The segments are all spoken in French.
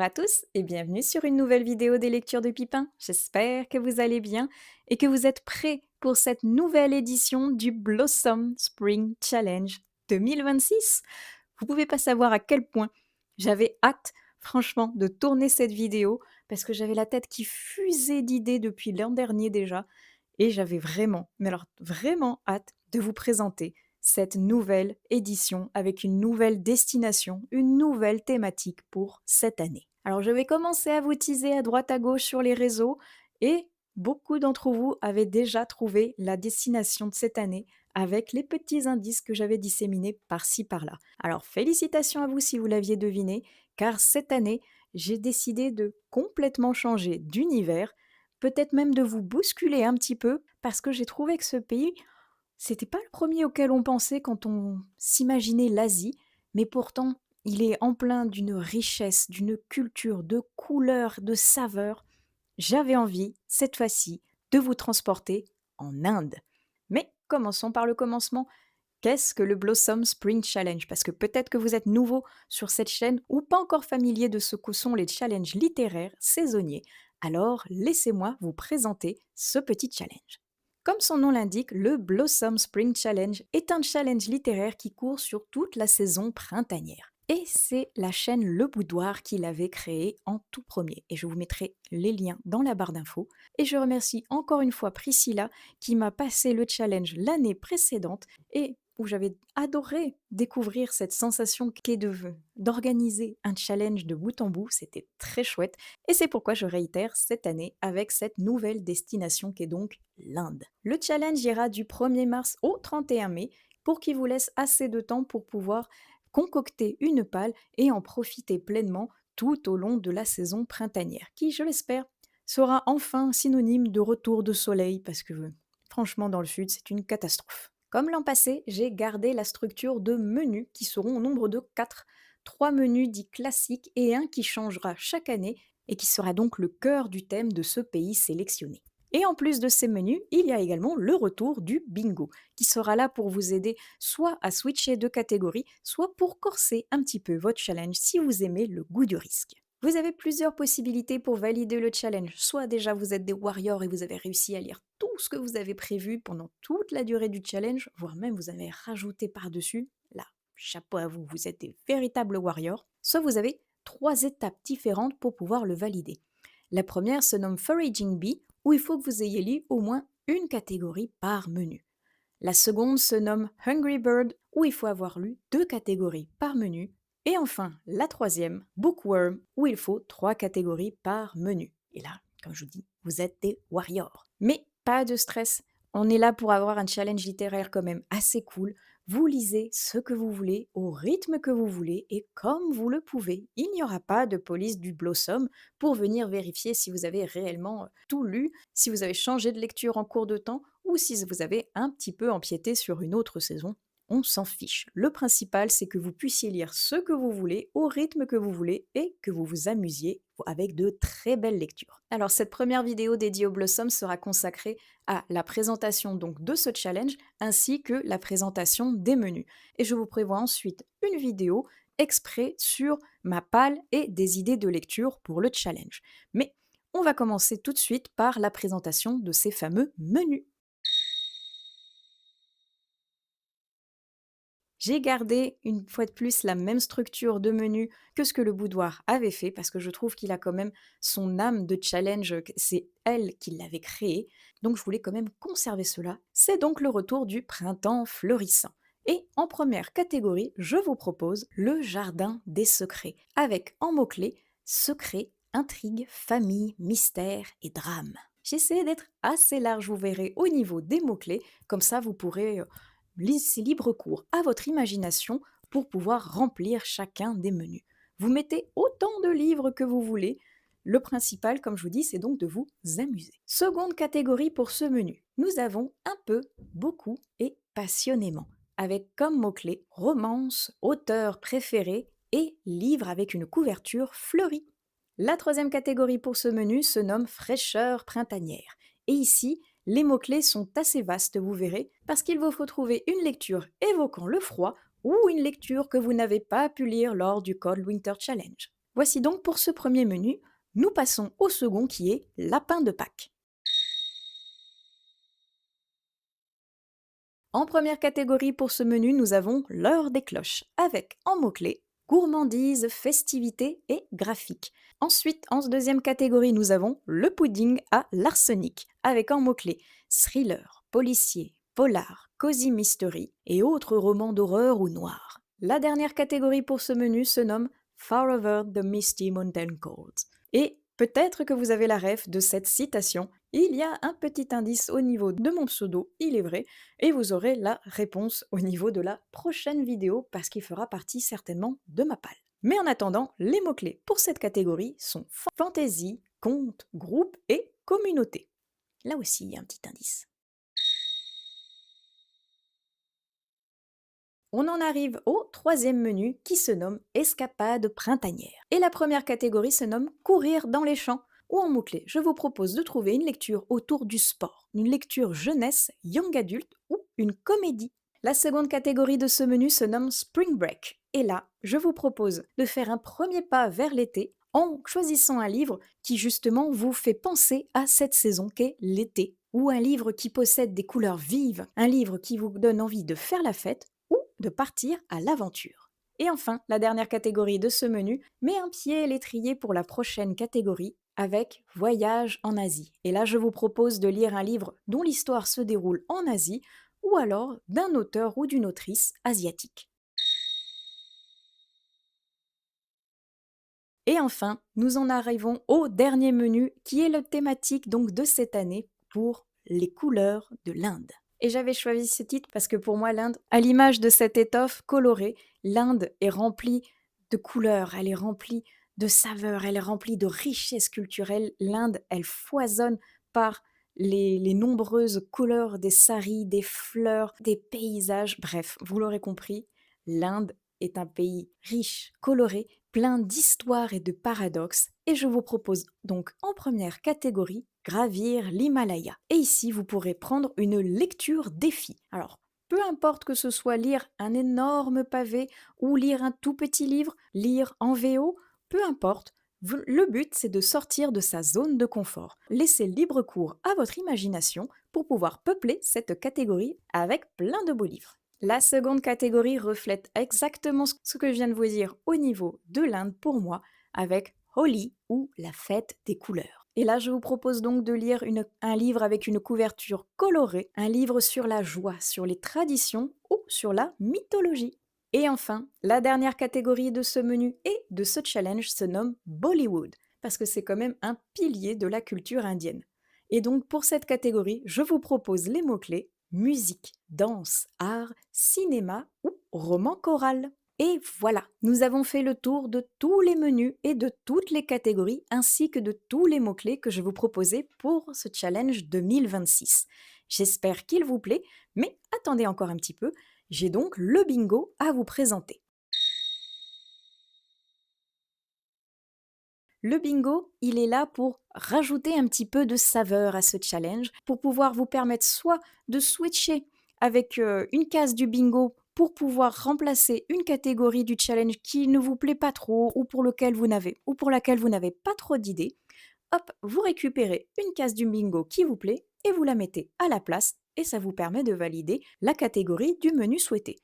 à tous et bienvenue sur une nouvelle vidéo des lectures de Pipin. J'espère que vous allez bien et que vous êtes prêts pour cette nouvelle édition du Blossom Spring Challenge 2026. Vous pouvez pas savoir à quel point j'avais hâte, franchement, de tourner cette vidéo parce que j'avais la tête qui fusait d'idées depuis l'an dernier déjà et j'avais vraiment, mais alors vraiment hâte de vous présenter cette nouvelle édition avec une nouvelle destination, une nouvelle thématique pour cette année. Alors je vais commencer à vous teaser à droite à gauche sur les réseaux et beaucoup d'entre vous avaient déjà trouvé la destination de cette année avec les petits indices que j'avais disséminés par-ci par-là. Alors félicitations à vous si vous l'aviez deviné, car cette année, j'ai décidé de complètement changer d'univers, peut-être même de vous bousculer un petit peu, parce que j'ai trouvé que ce pays, c'était pas le premier auquel on pensait quand on s'imaginait l'Asie, mais pourtant, il est en plein d'une richesse, d'une culture, de couleurs, de saveurs. J'avais envie, cette fois-ci, de vous transporter en Inde. Mais commençons par le commencement. Qu'est-ce que le Blossom Spring Challenge? Parce que peut-être que vous êtes nouveau sur cette chaîne ou pas encore familier de ce que sont les challenges littéraires saisonniers. Alors, laissez-moi vous présenter ce petit challenge. Comme son nom l'indique, le Blossom Spring Challenge est un challenge littéraire qui court sur toute la saison printanière. Et c'est la chaîne Le Boudoir qui l'avait créé en tout premier. Et je vous mettrai les liens dans la barre d'infos. Et je remercie encore une fois Priscilla qui m'a passé le challenge l'année précédente et où j'avais adoré découvrir cette sensation qu'est d'organiser un challenge de bout en bout. C'était très chouette. Et c'est pourquoi je réitère cette année avec cette nouvelle destination qu'est donc l'Inde. Le challenge ira du 1er mars au 31 mai pour qu'il vous laisse assez de temps pour pouvoir concocter une palle et en profiter pleinement tout au long de la saison printanière, qui, je l'espère, sera enfin synonyme de retour de soleil parce que franchement dans le sud c'est une catastrophe. Comme l'an passé, j'ai gardé la structure de menus qui seront au nombre de 4, 3 menus dits classiques et un qui changera chaque année et qui sera donc le cœur du thème de ce pays sélectionné. Et en plus de ces menus, il y a également le retour du bingo, qui sera là pour vous aider soit à switcher de catégorie, soit pour corser un petit peu votre challenge si vous aimez le goût du risque. Vous avez plusieurs possibilités pour valider le challenge. Soit déjà vous êtes des warriors et vous avez réussi à lire tout ce que vous avez prévu pendant toute la durée du challenge, voire même vous avez rajouté par-dessus. Là, chapeau à vous, vous êtes des véritables warriors. Soit vous avez 3 étapes différentes pour pouvoir le valider. La première se nomme Foraging Bee, où il faut que vous ayez lu au moins une catégorie par menu. La seconde se nomme Hungry Bird, où il faut avoir lu 2 catégories par menu. Et enfin, la troisième, Bookworm, où il faut 3 catégories par menu. Et là, comme je vous dis, vous êtes des warriors. Mais pas de stress, on est là pour avoir un challenge littéraire quand même assez cool. Vous lisez ce que vous voulez, au rythme que vous voulez et comme vous le pouvez. Il n'y aura pas de police du Blossom pour venir vérifier si vous avez réellement tout lu, si vous avez changé de lecture en cours de temps ou si vous avez un petit peu empiété sur une autre saison. On s'en fiche. Le principal, c'est que vous puissiez lire ce que vous voulez, au rythme que vous voulez, et que vous vous amusiez avec de très belles lectures. Alors cette première vidéo dédiée au Blossom sera consacrée à la présentation donc de ce challenge, ainsi que la présentation des menus. Et je vous prévois ensuite une vidéo exprès sur ma palle et des idées de lecture pour le challenge. Mais on va commencer tout de suite par la présentation de ces fameux menus. J'ai gardé une fois de plus la même structure de menu que ce que le boudoir avait fait parce que je trouve qu'il a quand même son âme de challenge, c'est elle qui l'avait créé, donc je voulais quand même conserver cela. C'est donc le retour du printemps fleurissant. Et en première catégorie, je vous propose le jardin des secrets, avec en mots-clés secret, intrigue, famille, mystère et drame. J'essaie d'être assez large, vous verrez, au niveau des mots-clés, comme ça vous pourrez laissez libre cours à votre imagination pour pouvoir remplir chacun des menus. Vous mettez autant de livres que vous voulez. Le principal, comme je vous dis, c'est donc de vous amuser. Seconde catégorie pour ce menu. Nous avons un peu, beaucoup et passionnément, avec comme mots-clés romance, auteur préféré et livre avec une couverture fleurie. La troisième catégorie pour ce menu se nomme fraîcheur printanière. Et ici, les mots-clés sont assez vastes, vous verrez, parce qu'il vous faut trouver une lecture évoquant le froid ou une lecture que vous n'avez pas pu lire lors du Cold Winter Challenge. Voici donc pour ce premier menu, nous passons au second qui est Lapin de Pâques. En première catégorie pour ce menu, nous avons l'heure des cloches, avec en mots-clés gourmandise, festivité et graphique. Ensuite, en deuxième catégorie, nous avons le pudding à l'arsenic, avec en mots-clés thriller, policier, polar, cozy mystery et autres romans d'horreur ou noirs. La dernière catégorie pour ce menu se nomme Far Over the Misty Mountain Cold. Et peut-être que vous avez la ref de cette citation. Il y a un petit indice au niveau de mon pseudo, il est vrai, et vous aurez la réponse au niveau de la prochaine vidéo parce qu'il fera partie certainement de ma palle. Mais en attendant, les mots-clés pour cette catégorie sont fantasy, conte, groupe et communauté. Là aussi, il y a un petit indice. On en arrive au troisième menu qui se nomme Escapade printanière. Et la première catégorie se nomme Courir dans les champs. Ou en mots-clés, je vous propose de trouver une lecture autour du sport, une lecture jeunesse, young adulte ou une comédie. La seconde catégorie de ce menu se nomme Spring Break. Et là, je vous propose de faire un premier pas vers l'été en choisissant un livre qui justement vous fait penser à cette saison qu'est l'été, ou un livre qui possède des couleurs vives, un livre qui vous donne envie de faire la fête ou de partir à l'aventure. Et enfin, la dernière catégorie de ce menu met un pied à l'étrier pour la prochaine catégorie avec Voyage en Asie. Et là, je vous propose de lire un livre dont l'histoire se déroule en Asie ou alors d'un auteur ou d'une autrice asiatique. Et enfin, nous en arrivons au dernier menu qui est le thématique donc de cette année pour les couleurs de l'Inde. Et j'avais choisi ce titre parce que pour moi, l'Inde, à l'image de cette étoffe colorée, l'Inde est remplie de couleurs, elle est remplie de saveurs, elle est remplie de richesses culturelles. L'Inde, elle foisonne par les nombreuses couleurs des saris, des fleurs, des paysages. Bref, vous l'aurez compris, l'Inde est un pays riche, coloré, plein d'histoires et de paradoxes, et je vous propose donc en première catégorie gravir l'Himalaya. Et ici, vous pourrez prendre une lecture défi. Alors, peu importe que ce soit lire un énorme pavé ou lire un tout petit livre, lire en VO, peu importe, le but c'est de sortir de sa zone de confort. Laissez libre cours à votre imagination pour pouvoir peupler cette catégorie avec plein de beaux livres. La seconde catégorie reflète exactement ce que je viens de vous dire au niveau de l'Inde pour moi, avec Holi ou la fête des couleurs. Et là, je vous propose donc de lire un livre avec une couverture colorée, un livre sur la joie, sur les traditions ou sur la mythologie. Et enfin, la dernière catégorie de ce menu et de ce challenge se nomme Bollywood, parce que c'est quand même un pilier de la culture indienne. Et donc pour cette catégorie, je vous propose les mots-clés musique, danse, art, cinéma ou roman choral. Et voilà, nous avons fait le tour de tous les menus et de toutes les catégories ainsi que de tous les mots-clés que je vous proposais pour ce challenge 2026. J'espère qu'il vous plaît, mais attendez encore un petit peu, j'ai donc le bingo à vous présenter. Le bingo, il est là pour rajouter un petit peu de saveur à ce challenge, pour pouvoir vous permettre soit de switcher avec une case du bingo pour pouvoir remplacer une catégorie du challenge qui ne vous plaît pas trop ou pour laquelle vous n'avez pas trop d'idées. Hop, vous récupérez une case du bingo qui vous plaît et vous la mettez à la place et ça vous permet de valider la catégorie du menu souhaité.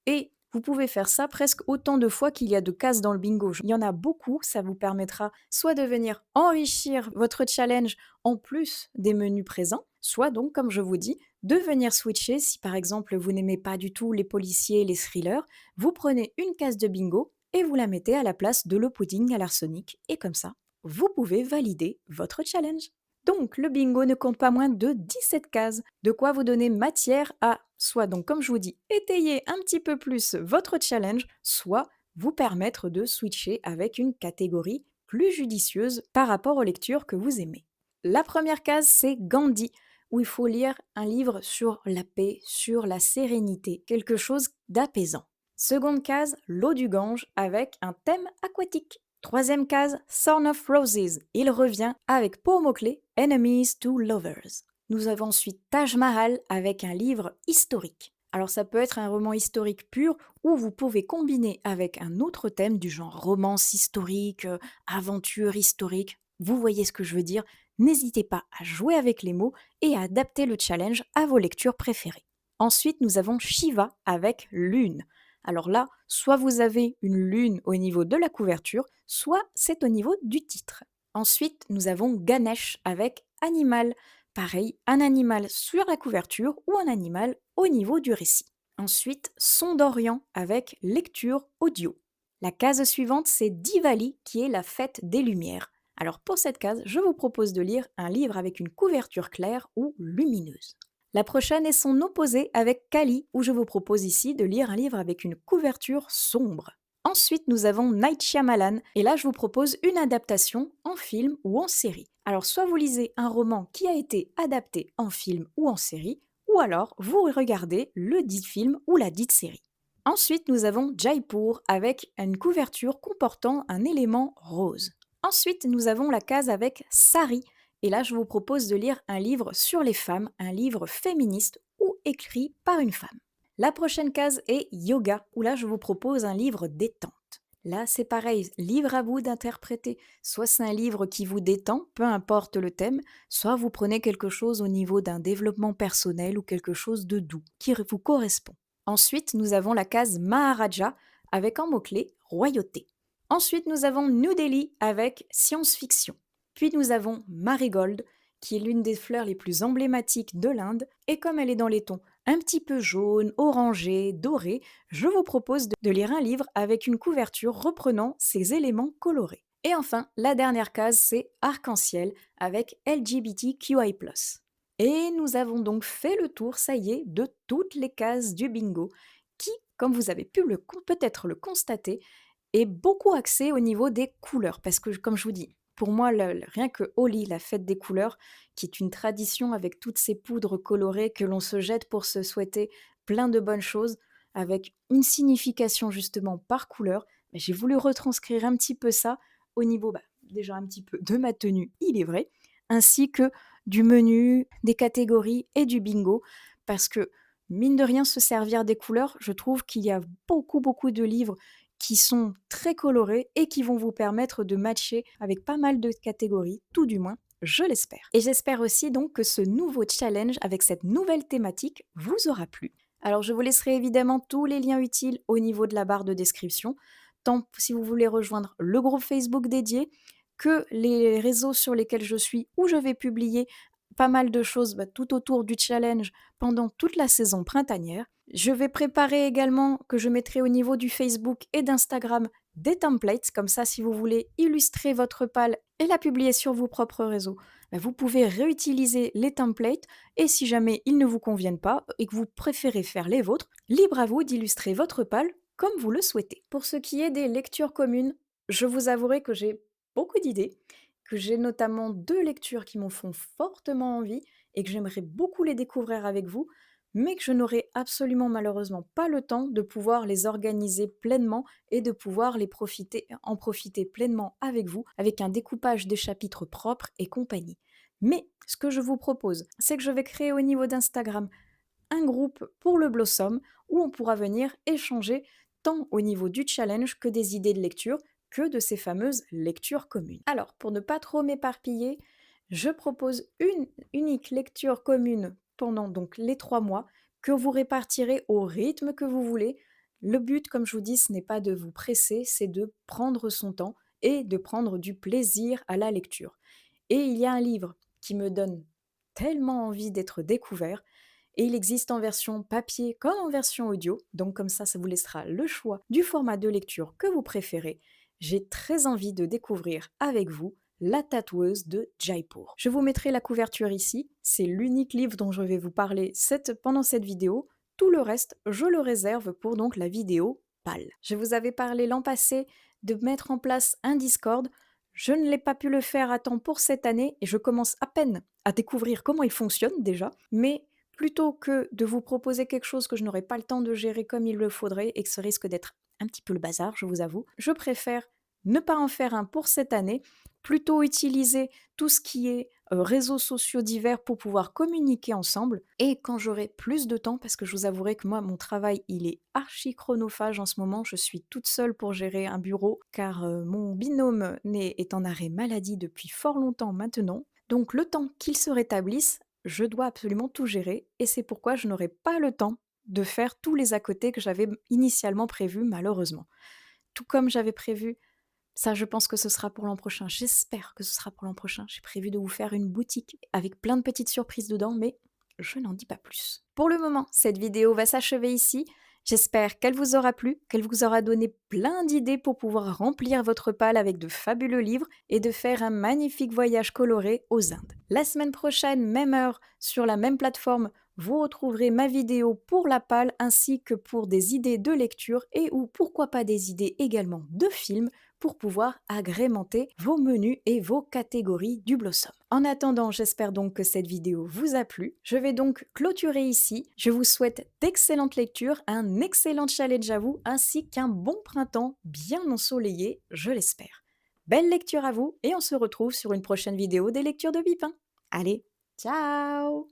Et vous pouvez faire ça presque autant de fois qu'il y a de cases dans le bingo. Il y en a beaucoup, ça vous permettra soit de venir enrichir votre challenge en plus des menus présents, soit donc, comme je vous dis, de venir switcher si par exemple vous n'aimez pas du tout les policiers et les thrillers, vous prenez une case de bingo et vous la mettez à la place de le pudding à l'arsenic et comme ça, vous pouvez valider votre challenge. Donc, le bingo ne compte pas moins de 17 cases, de quoi vous donner matière à, soit donc comme je vous dis, étayer un petit peu plus votre challenge, soit vous permettre de switcher avec une catégorie plus judicieuse par rapport aux lectures que vous aimez. La première case, c'est Gandhi, où il faut lire un livre sur la paix, sur la sérénité, quelque chose d'apaisant. Seconde case, l'eau du Gange, avec un thème aquatique. Troisième case, Son of Roses. Il revient avec pour mot-clé Enemies to Lovers. Nous avons ensuite Taj Mahal avec un livre historique. Alors ça peut être un roman historique pur ou vous pouvez combiner avec un autre thème du genre romance historique, aventure historique. Vous voyez ce que je veux dire? N'hésitez pas à jouer avec les mots et à adapter le challenge à vos lectures préférées. Ensuite, nous avons Shiva avec lune. Alors là, soit vous avez une lune au niveau de la couverture, soit c'est au niveau du titre. Ensuite, nous avons Ganesh avec animal. Pareil, un animal sur la couverture ou un animal au niveau du récit. Ensuite, Son d'Orient avec lecture audio. La case suivante, c'est Diwali qui est la fête des Lumières. Alors pour cette case, je vous propose de lire un livre avec une couverture claire ou lumineuse. La prochaine est son opposé avec Kali, où je vous propose ici de lire un livre avec une couverture sombre. Ensuite, nous avons Night Shyamalan, et là je vous propose une adaptation en film ou en série. Alors soit vous lisez un roman qui a été adapté en film ou en série, ou alors vous regardez le dit film ou la dite série. Ensuite, nous avons Jaipur avec une couverture comportant un élément rose. Ensuite, nous avons la case avec Sari, et là je vous propose de lire un livre sur les femmes, un livre féministe ou écrit par une femme. La prochaine case est Yoga, où là je vous propose un livre détente. Là c'est pareil, livre à vous d'interpréter. Soit c'est un livre qui vous détend, peu importe le thème, soit vous prenez quelque chose au niveau d'un développement personnel ou quelque chose de doux, qui vous correspond. Ensuite, nous avons la case Maharaja, avec en mot-clé royauté. Ensuite, nous avons New Delhi avec science-fiction. Puis nous avons Marigold, qui est l'une des fleurs les plus emblématiques de l'Inde, et comme elle est dans les tons un petit peu jaune, orangé, doré, je vous propose de lire un livre avec une couverture reprenant ces éléments colorés. Et enfin, la dernière case, c'est Arc-en-ciel avec LGBTQI+. Et nous avons donc fait le tour, ça y est, de toutes les cases du bingo, qui, comme vous avez pu peut-être le constater, est beaucoup axé au niveau des couleurs. Parce que, comme je vous dis, pour moi, rien que Holi, la fête des couleurs, qui est une tradition avec toutes ces poudres colorées que l'on se jette pour se souhaiter plein de bonnes choses, avec une signification justement par couleur, j'ai voulu retranscrire un petit peu ça au niveau, déjà un petit peu de ma tenue, il est vrai, ainsi que du menu, des catégories et du bingo, parce que mine de rien, se servir des couleurs, je trouve qu'il y a beaucoup de livres qui sont très colorés et qui vont vous permettre de matcher avec pas mal de catégories, tout du moins, je l'espère. Et j'espère aussi donc que ce nouveau challenge avec cette nouvelle thématique vous aura plu. Alors je vous laisserai évidemment tous les liens utiles au niveau de la barre de description, tant si vous voulez rejoindre le groupe Facebook dédié que les réseaux sur lesquels je suis où je vais publier pas mal de choses tout autour du challenge pendant toute la saison printanière. Je vais préparer également, que je mettrai au niveau du Facebook et d'Instagram, des templates, comme ça si vous voulez illustrer votre palle et la publier sur vos propres réseaux, vous pouvez réutiliser les templates et si jamais ils ne vous conviennent pas et que vous préférez faire les vôtres, libre à vous d'illustrer votre palle comme vous le souhaitez. Pour ce qui est des lectures communes, je vous avouerai que j'ai beaucoup d'idées, que j'ai notamment 2 lectures qui m'en font fortement envie et que j'aimerais beaucoup les découvrir avec vous, mais que je n'aurai absolument malheureusement pas le temps de pouvoir les organiser pleinement et de pouvoir en profiter pleinement avec vous, avec un découpage des chapitres propres et compagnie. Mais ce que je vous propose, c'est que je vais créer au niveau d'Instagram un groupe pour le Blossom où on pourra venir échanger tant au niveau du challenge que des idées de lecture que de ces fameuses lectures communes. Alors, pour ne pas trop m'éparpiller, je propose une unique lecture commune pendant donc les 3 mois que vous répartirez au rythme que vous voulez. Le but, comme je vous dis, ce n'est pas de vous presser, c'est de prendre son temps et de prendre du plaisir à la lecture. Et il y a un livre qui me donne tellement envie d'être découvert, et il existe en version papier comme en version audio, donc comme ça vous laissera le choix du format de lecture que vous préférez. J'ai très envie de découvrir avec vous La tatoueuse de Jaipur. Je vous mettrai la couverture ici, c'est l'unique livre dont je vais vous parler pendant cette vidéo. Tout le reste, je le réserve pour donc la vidéo pâle. Je vous avais parlé l'an passé de mettre en place un Discord. Je ne l'ai pas pu le faire à temps pour cette année et je commence à peine à découvrir comment il fonctionne déjà, mais plutôt que de vous proposer quelque chose que je n'aurai pas le temps de gérer comme il le faudrait et que ce risque d'être un petit peu le bazar, je vous avoue, je préfère ne pas en faire un pour cette année, plutôt utiliser tout ce qui est réseaux sociaux divers pour pouvoir communiquer ensemble et quand j'aurai plus de temps, parce que je vous avouerai que moi, mon travail, il est archi chronophage en ce moment. Je suis toute seule pour gérer un bureau car, mon binôme est en arrêt maladie depuis fort longtemps maintenant. Donc le temps qu'il se rétablisse, je dois absolument tout gérer et c'est pourquoi je n'aurai pas le temps de faire tous les à côté que j'avais initialement prévus malheureusement. Tout comme j'avais prévu ça, je pense que ce sera pour l'an prochain. J'espère que ce sera pour l'an prochain. J'ai prévu de vous faire une boutique avec plein de petites surprises dedans, mais je n'en dis pas plus. Pour le moment, cette vidéo va s'achever ici. J'espère qu'elle vous aura plu, qu'elle vous aura donné plein d'idées pour pouvoir remplir votre palle avec de fabuleux livres et de faire un magnifique voyage coloré aux Indes. La semaine prochaine, même heure, sur la même plateforme, vous retrouverez ma vidéo pour la palle ainsi que pour des idées de lecture et ou pourquoi pas des idées également de films pour pouvoir agrémenter vos menus et vos catégories du Blossom. En attendant, j'espère donc que cette vidéo vous a plu. Je vais donc clôturer ici. Je vous souhaite d'excellentes lectures, un excellent challenge à vous, ainsi qu'un bon printemps bien ensoleillé, je l'espère. Belle lecture à vous et on se retrouve sur une prochaine vidéo des lectures de Pipin. Allez, ciao!